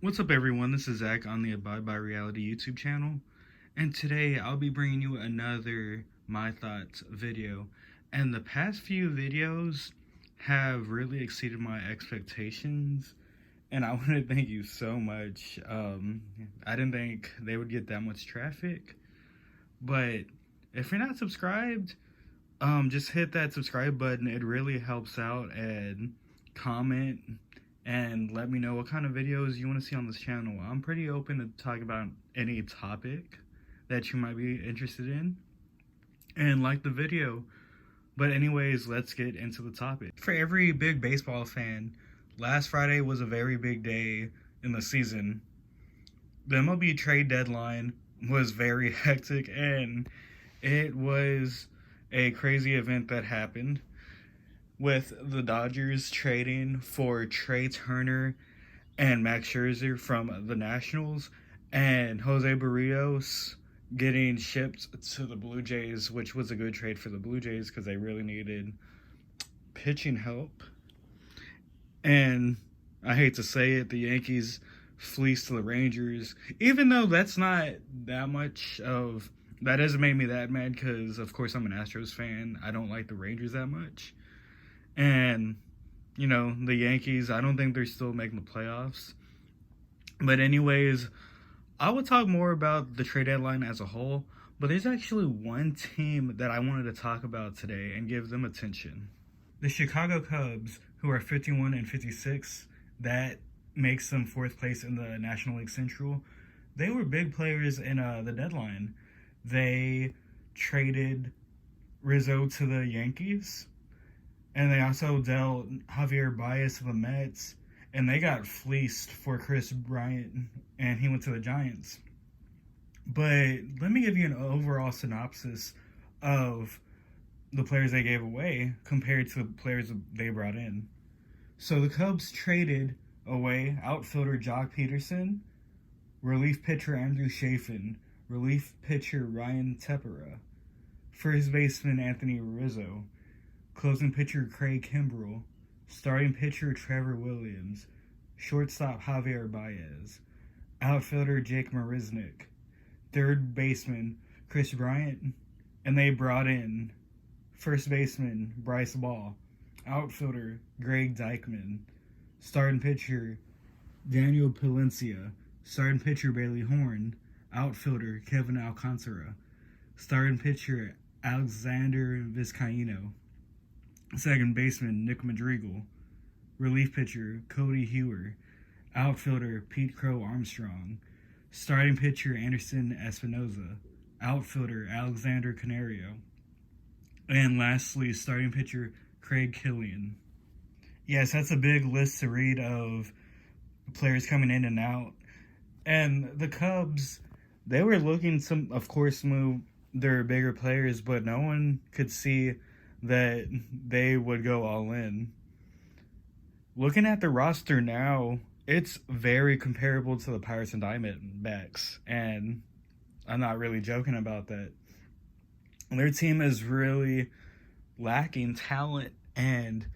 What's up, everyone? This is Zach on the Abide by Reality YouTube channel, and today I'll be bringing you another My Thoughts video. And the past few videos have really exceeded my expectations, and I want to thank you so much. I didn't think they would get that much traffic, but if you're not subscribed, just hit that subscribe button. It really helps out, and comment and let me know what kind of videos you want to see on this channel. I'm pretty open to talk about any topic that you might be interested in, and like the video. But anyways, let's get into the topic. For every big baseball fan, last Friday was a very big day in the season. The MLB trade deadline was very hectic, and it was a crazy event that happened with the Dodgers trading for Trey Turner and Max Scherzer from the Nationals, and Jose Barrios getting shipped to the Blue Jays, which was a good trade for the Blue Jays because they really needed pitching help. And I hate to say it, the Yankees fleeced the Rangers, even though that's not that much of that doesn't make me that mad because, of course, I'm an Astros fan. I don't like the Rangers that much. And, the Yankees, I don't think they're still making the playoffs. But anyways, I will talk more about the trade deadline as a whole. But there's actually one team that I wanted to talk about today and give them attention. The Chicago Cubs, who are 51 and 56, that makes them fourth place in the National League Central. They were big players in the deadline. They traded Rizzo to the Yankees, and they also dealt Javier Baez to the Mets, and they got fleeced for Chris Bryant, and he went to the Giants. But let me give you an overall synopsis of the players they gave away compared to the players they brought in. So the Cubs traded away outfielder Jock Peterson, relief pitcher Andrew Chafin, relief pitcher Ryan Tepera, first baseman Anthony Rizzo, closing pitcher Craig Kimbrell, starting pitcher Trevor Williams, shortstop Javier Baez, outfielder Jake Marisnick, third baseman Chris Bryant, and they brought in first baseman Bryce Ball, outfielder Greg Dykman, starting pitcher Daniel Palencia, starting pitcher Bailey Horn, outfielder Kevin Alcantara, starting pitcher Alexander Vizcaino, second baseman Nick Madrigal, relief pitcher Cody Hewer, outfielder Pete Crow Armstrong, starting pitcher Anderson Espinoza, outfielder Alexander Canario, and lastly, starting pitcher Craig Killian. Yes, that's a big list to read of players coming in and out. And the Cubs, they were looking to, of course, move their bigger players, but no one could see that they would go all in. Looking at the roster now, it's very comparable to the Pirates and Diamondbacks, and I'm not really joking about that. Their team is really lacking talent, and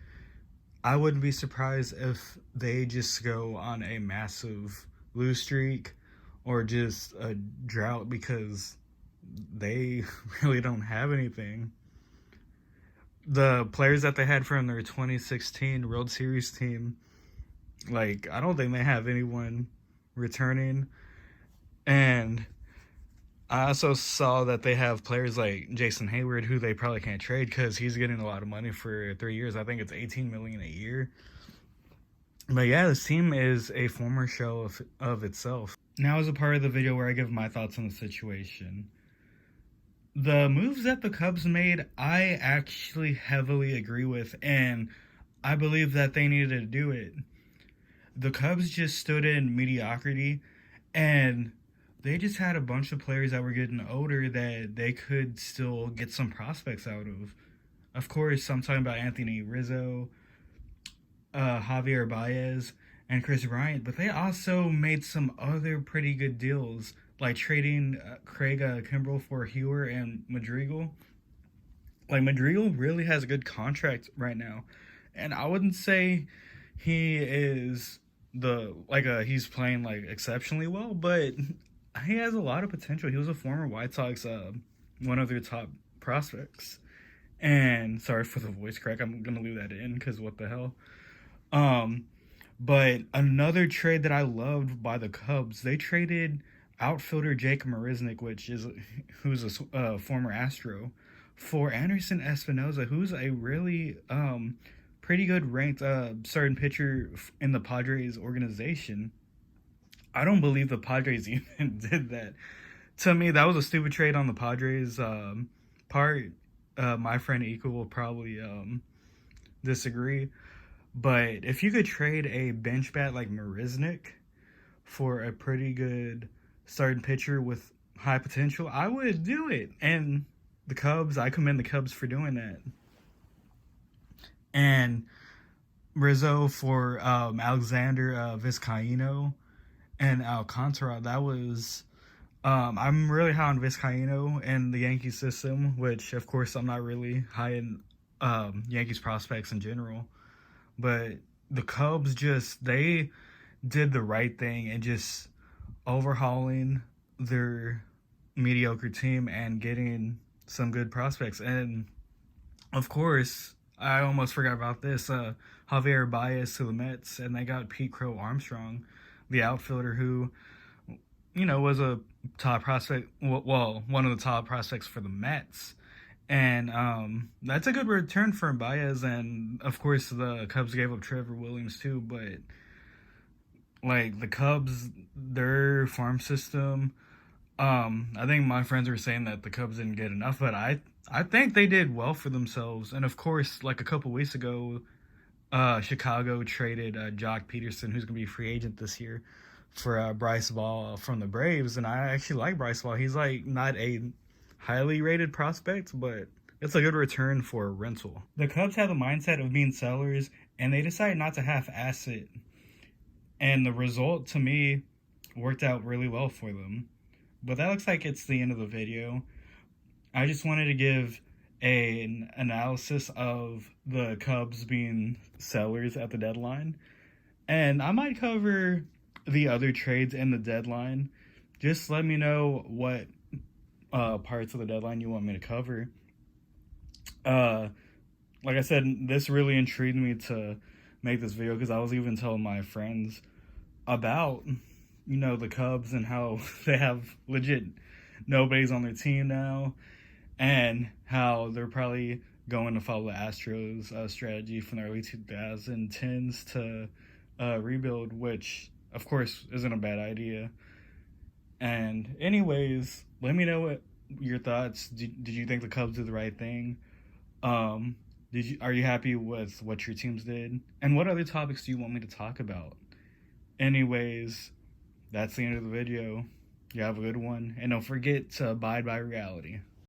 I wouldn't be surprised if they just go on a massive lose streak or just a drought because they really don't have anything. The players that they had from their 2016 World Series team, I don't think they have anyone returning. And I also saw that they have players like Jason Hayward, who they probably can't trade because he's getting a lot of money for 3 years. I think it's $18 million a year. But yeah, this team is a former show of itself. Now is a part of the video where I give my thoughts on the situation. The moves that the Cubs made, I actually heavily agree with, and I believe that they needed to do it. The Cubs just stood in mediocrity, and they just had a bunch of players that were getting older that they could still get some prospects out of. Of course, I'm talking about Anthony Rizzo, Javier Baez, and Chris Bryant, but they also made some other pretty good deals, like trading Craig Kimbrell for Hewer and Madrigal. Madrigal really has a good contract right now, and I wouldn't say he is he's playing like exceptionally well, but he has a lot of potential. He was a former White Sox, one of their top prospects. And sorry for the voice crack. I'm gonna leave that in because what the hell. Um, but another trade that I loved by the Cubs, they traded outfielder Jake Marisnick, who's a former Astro, for Anderson Espinoza, who's a really pretty good ranked starting pitcher in the Padres organization. I don't believe the Padres even did that. To me, that was a stupid trade on the Padres part. My friend Ika will probably disagree. But if you could trade a bench bat like Marisnick for a pretty good starting pitcher with high potential, I would do it. And I commend the Cubs for doing that. And Rizzo for Alexander Vizcaino and Alcantara. That was I'm really high on Vizcaino and the Yankees system, which of course I'm not really high in Yankees prospects in general. But the Cubs they did the right thing and just overhauling their mediocre team and getting some good prospects. And of course, I almost forgot about this. Javier Baez to the Mets, and they got Pete Crow Armstrong, the outfielder who, was a top prospect. Well, one of the top prospects for the Mets. And that's a good return for Baez. And of course, the Cubs gave up Trevor Williams too. But like the Cubs, their farm system, I think my friends were saying that the Cubs didn't get enough, but I think they did well for themselves. And of course, like a couple weeks ago, Chicago traded Jock Peterson, who's going to be a free agent this year, for Bryce Ball from the Braves. And I actually like Bryce Ball. He's like not a highly rated prospect, but it's a good return for a rental. The Cubs have the mindset of being sellers, and they decided not to half-ass it. And the result, to me, worked out really well for them. But that looks like it's the end of the video. I just wanted to give an analysis of the Cubs being sellers at the deadline. And I might cover the other trades and the deadline. Just let me know what parts of the deadline you want me to cover. Like I said, this really intrigued me to make this video because I was even telling my friends about, the Cubs and how they have legit nobody's on their team now, and how they're probably going to follow the Astros strategy from the early 2010s to rebuild, which of course isn't a bad idea. And anyways, let me know what your thoughts. Did you think the Cubs did the right thing? Are you happy with what your teams did? And what other topics do you want me to talk about? Anyways, that's the end of the video. You have a good one. And don't forget to abide by reality.